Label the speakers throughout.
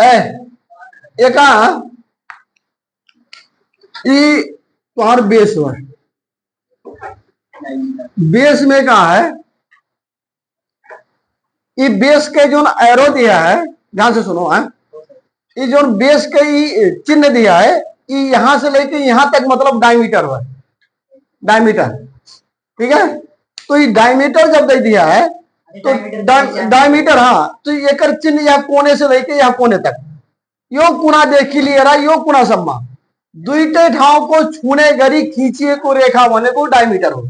Speaker 1: है एक तुम्हार बेस हुआ, बेस में कहा है ये बेस के जो एरो दिया है, ध्यान से सुनो है, ये जो बेस के चिन्ह दिया है ये यहां से लेके यहां तक मतलब डायमीटर हुआ, डायमीटर, ठीक है। तो ये डायमीटर जब दे दिया है तो डायमीटर, हाँ, तो एक चिन्ह या कोने से लेके या कोने तक यो कुणा देखी लिया यो कुणा सम्मा दुईटे ठाव को छूने गरी खींचिए को रेखा बने को डायमीटर हो,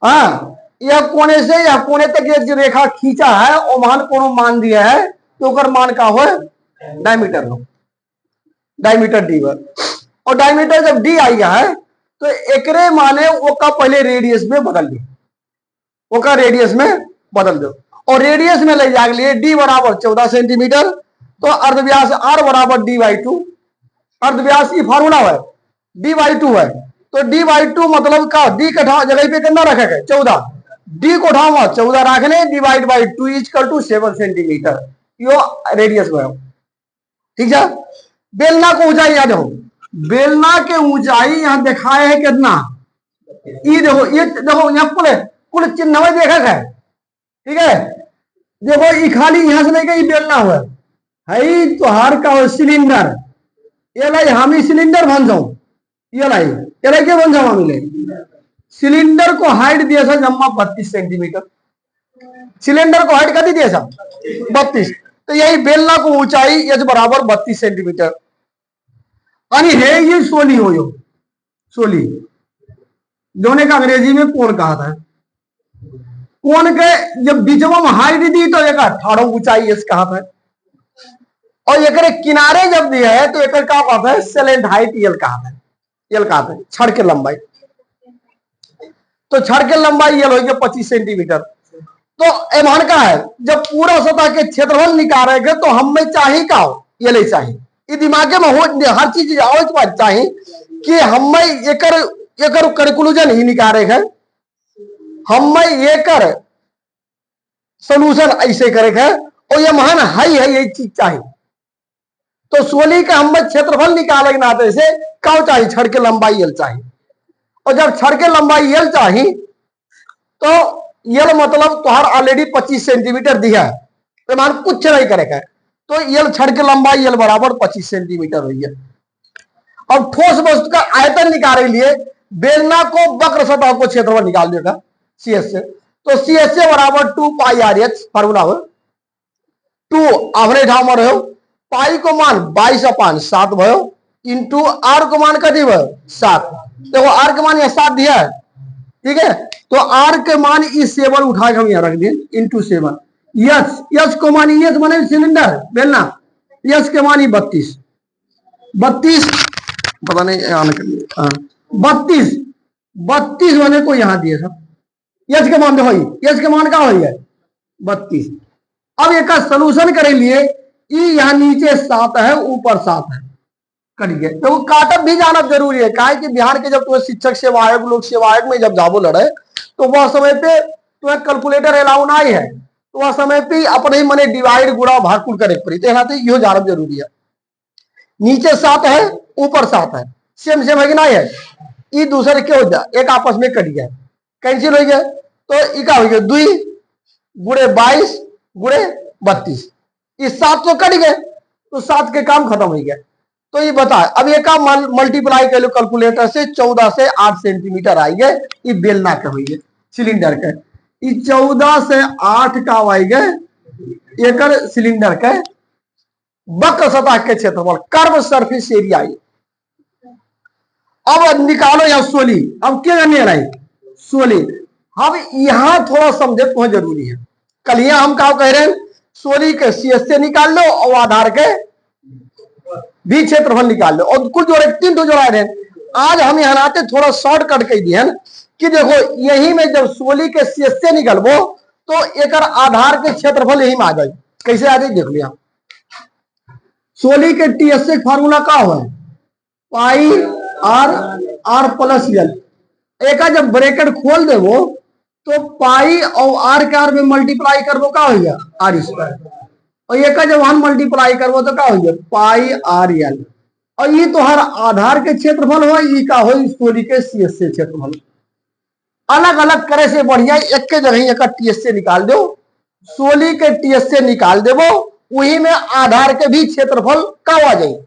Speaker 1: हाँ, यह कोने से या कोने तक एक रेखा खींचा है और मान को मान दिया है तो कर मान का हो डायमीटर हो, डायमीटर डी वर। और डायमीटर जब डी आई है तो एकरे माने वो का पहले रेडियस में बदल दी, वो का रेडियस में बदल दो और रेडियस में ले जाके लिए डी बराबर 14 सेंटीमीटर, तो अर्धव्यास आर बराबर डी बाई 2, अर्धव्यास की फॉर्मूला है डी बाई 2 है, तो डी बाई 2 मतलब का डी का जगह पे कितना रखेगा 14, डी को उठाऊंगा 14 रखने divide by 2 equal to 7 centimetre, यो रेडियस में, ठीक है। बेलना को ऊंचाई याद हो, बेलना के ऊंचाई यहां दिखाए है कितना, ये देखो, ये देखो यहाँ कुल चिन्ह देखा है, ठीक है। देखो ये खाली यहां से लेके ये बेलना हुआ है तो हर का सिलेंडर, ये लाई हम सिलेंडर बन जाऊं, ये लाई क्या बन जाऊं हम सिलेंडर को हाइट दिया था जम्मा 32 सेंटीमीटर, सिलेंडर को हाइट कती दिया था 32, तो यही बेलना को ऊंचाई एच बराबर 32 सेंटीमीटर, यानी है ये सोली हो, यो सोली जोने का अंग्रेजी में कोण कहा था, कोण के जब बीचवा में हाइट दी तो एक 18 ऊंचाई एच कहा था, और एक किनारे जब दिया है तो एक क्या कहता है सेलेंट हाइट यल कहा था, यल कहा था छड़ के लंबाई, तो छड़ के लंबाई यल हो गया 25 सेंटीमीटर। तो एमान का है जब पूरा सतह के क्षेत्रफल निकालेंगे तो हमें चाहिए का हो, ये ले चाहिए, ये दिमाग में हो हर चीज आवश्यक बात चाहिए कि हमें एकर कंक्लूजन ही निकालेगा, हमें एकर सोल्यूशन ऐसे करेगा और ये महान हाई है ये चीज चाहिए। तो सोली का हमें क्षेत्रफल निकालेंगे नाते से क्या चाहिए छड़ के लंबाई यल चाहिए, और जब छड़ के लंबाई यल चाहिए तो यल मतलब तुहार ऑलरेडी 25 सेंटीमीटर दिया है, तो मान कुछ नहीं करेगा, तो यल छड़ के लंबाई यल बराबर 25 सेंटीमीटर हुई है। अब ठोस वस्तु का आयतन निकालने के लिए बेलना को वक्र सतह को क्षेत्रफल निकाल देगा सी एस से, तो सी एस से बराबर 2 पाई आर एच फॉर्मूला हो, 2 आवरे ठाव में रहो, पाई को मान 22/7 भयो इंटू आर को मान कथी भयो 7, देखो आर के मान यहाँ 7 दिया है, ठीक है। तो आर के मान इस 7 उठा के हम यहाँ रख दिए इंटू 7, यस यस को मान यस माने सिलेंडर बेलना, यस के मान 32 पता नहीं आने के लिए, हाँ 32 माने को यहाँ दिए था, यस के मान देखो यस के मान क्या हो है 32। अब एक सोल्यूशन करे लिए यहाँ नीचे 7 है ऊपर 7 है कट गया, तो काटअप भी जाना जरूरी है, काहे कि बिहार के जब तुम्हें शिक्षक सेवा आयोग लोक सेवा आयोग में जब जाबो लड़े तो वह समय पे तुम्हें कैलकुलेटर अलाउ ना है, तो वह समय पे अपने ही मने डिवाइड गुणा भागकुल करे पड़ी, तो यो जाना जरूरी है। नीचे 7 है ऊपर 7 है सेम सेम है कि नहीं है, ये दूसरे क्या हो जाए एक आपस में कट गया कैंसिल हो गया, तो इका हो गया 2 गुणे 22 गुणे 32, इस 7 तो कट गए तो 7 के काम खत्म हो गया। तो ये बता अब ये का मल्टीप्लाई कर लो कैलकुलेटर से 14 से 8 सेंटीमीटर आई गए, ये बेलना का हुई है सिलेंडर का, ये 14 से 8 का आई गए एकर सिलेंडर का वक्र सतह के क्षेत्रफल कर्व सरफेस एरिया। अब निकालो यहाँ सोली, अब क्या करने रही सोली, अब यहां थोड़ा समझे तो जरूरी है, कल यहाँ हम क्या कह रहे हैं सोली के सीएस से निकाल लो और आधार के भी क्षेत्रफल निकाल लो और कुल जोड़े 3 जोड़ा रहे। आज हम यहाँ आते थोड़ा शॉर्टकट कह दिए कि देखो यही में जब सोली के सीएस से निकलबो तो एक आधार के क्षेत्रफल यही में आ जाए, कैसे आ जाए देख लिया। सोली के टीएस से फार्मूला क्या हुआ पाई आर प्लस एल, एक जब ब्रैकेट खोल देवो तो पाई और आर के आर में मल्टीप्लाई करबो क्या हो गया आर स्क्वायर, और ये का जब हम मल्टीप्लाई करबो तो का हो पाई आर एल। और ये तो हर आधार के क्षेत्रफल हो, ये का हो सोली के सीएस से क्षेत्रफल। अलग अलग करे से बढ़िया एक के जगह एक टीएस से निकाल दो, सोली के टीएस से निकाल देवो, वही में आधार के भी क्षेत्रफल का आ जाए,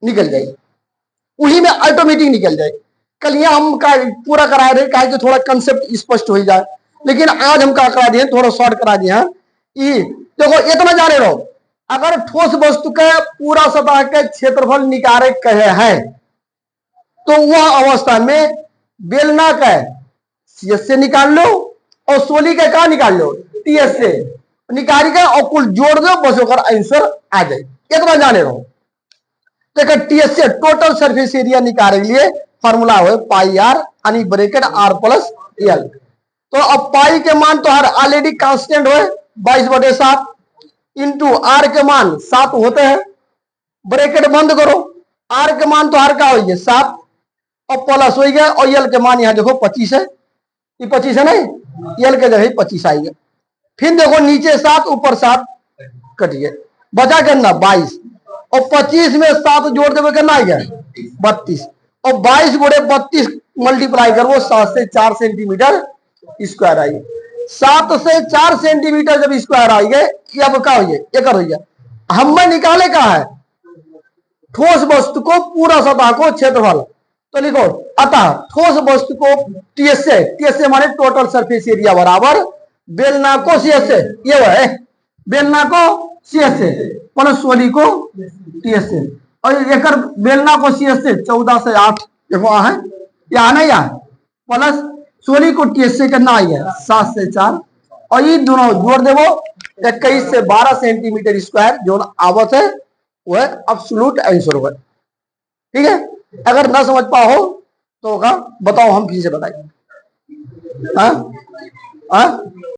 Speaker 1: निकल जाए, वही में ऑटोमेटिक निकल जाए। कल यहाँ हम का पूरा करा रहे कहा कि थोड़ा कंसेप्ट स्पष्ट हो जाए, लेकिन आज हम क्या करा दिए, थोड़ा शॉर्ट करा दिए। देखो इतना जाने रहो, अगर ठोस वस्तु के पूरा सतह के क्षेत्रफल निकाले कहे हैं तो वह अवस्था में बेलना का सीएस से निकाल लो और सोली का कहा निकाल लो, टीएस से निकाल के और कुल जोड़ दो, बस होकर आंसर आ जाए। इतना जाने रहो। देखो टीएस से टोटल सरफेस एरिया निकालने के लिए फॉर्मूला हो पाई आर यानी ब्रैकेट आर प्लस एल। तो अब पाई के मान तो हर ऑलरेडी कांस्टेंट हो 22/7 इंटू आर के मान 7 होते हैं, ब्रैकेट बंद करो, आर के मान तो हर का हो 7 और प्लस हो गया, और एल के मान यहाँ देखो 25 है, ये 25 है नहीं, एल के जगह 25 आएगा। फिर देखो नीचे 7 ऊपर 7 कट गया, बचा कितना 22, और 25 में 7 जोड़ देवे कितना आ गया 32, और 22 गुणे 32 मल्टीप्लाई करो 7 से 4 सेंटीमीटर स्क्वायर आई। 7 से 4 सेंटीमीटर जब स्क्वायर आई गए, ये अब क्या होइए एक हो गया। हमें निकाले का है ठोस वस्तु को पूरा सतह को क्षेत्रफल, तो लिखो अतः ठोस वस्तु को टीएस से माने टोटल सरफेस एरिया बराबर बेलना को सीएस से, ये वो है बेलना को सीएस से प्लस सोली को टीएस से, और एक बेलना को सीएस से 14 से 8 देखो है यहाँ नहीं यहाँ, प्लस सोली को टीएस से कितना आई है 7 से 4, और ये दोनों जोड़ देवो 21 से 12 सेंटीमीटर स्क्वायर जो आवत है वह एब्सोल्यूट आंसर होगा। ठीक है, अगर ना समझ पाओ तो बताओ, हम किसी से बताएंगे। हाँ हाँ